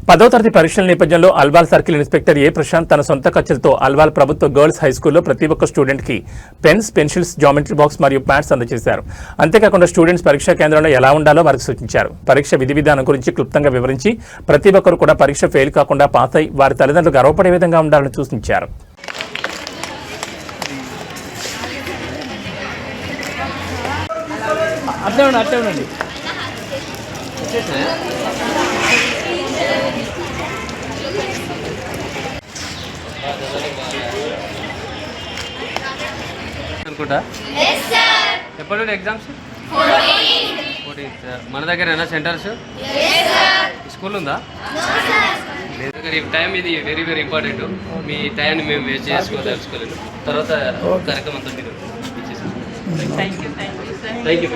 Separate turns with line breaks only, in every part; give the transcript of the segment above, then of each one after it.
10వ తరగతి పరీక్షల నేపథ్యంలో అల్వాల్ సర్కిల్ ఇన్స్పెక్టర్ ఏ ప్రశాంత్ తన సొంత ఖర్చులతో అల్వాల్ ప్రభుత్వ గర్ల్స్ హైస్కూల్లో ప్రతి ఒక్క స్టూడెంట్ కి పెన్స్, పెన్సిల్స్, జామెట్రీ బాక్స్ మరియు ప్యాడ్స్ అందజేశారు. అంతేకాకుండా స్టూడెంట్స్ పరీక్షా కేంద్రంలో ఎలా ఉండాలో వారికి సూచించారు. పరీక్ష విధి విధానం గురించి క్లుప్తంగా వివరించి ప్రతి ఒక్కరు కూడా పరీక్ష ఫెయిల్ కాకుండా పాస్ అయి వారి తల్లిదండ్రులు గర్వపడే విధంగా ఉండాలని సూచించారు.
అనుకుంటా ఎప్పుడు ఎగ్జామ్స్ 14th మన దగ్గర సెంటర్స్ స్కూల్ ఉందా లేదు. టైం ఇది వెరీ వెరీ ఇంపార్టెంట్. మీ టైంని మేము వేస్ట్ తెలుసుకోలేదు. తర్వాత కార్యక్రమం అంతా మీరు థ్యాంక్ యూ.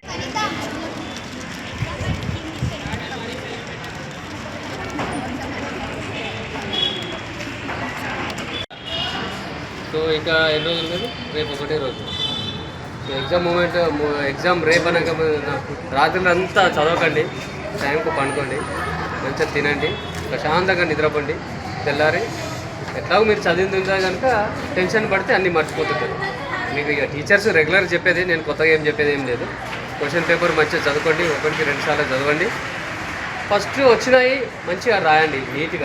సో ఇంకా ఎన్ని రోజులు లేదు, రేపు ఒకటే రోజు. సో ఎగ్జామ్ రేపు అనక రాత్రులంతా చదవకండి, టైంకు పండుకోండి, మంచిగా తినండి, ప్రశాంతంగా నిద్రపోండి. తెల్లారి ఎట్లాగో మీరు చదివింది ఉందా కనుక టెన్షన్ పడితే అన్నీ మర్చిపోతుంటారు. మీకు ఇక టీచర్స్ రెగ్యులర్ చెప్పేది, నేను కొత్తగా ఏం చెప్పేది ఏం లేదు. క్వశ్చన్ పేపర్ మంచిగా చదవండి, 1కి 2 సార్లు చదవండి. ఫస్ట్ వచ్చినాయి మంచిగా రాయండి నీట్గా.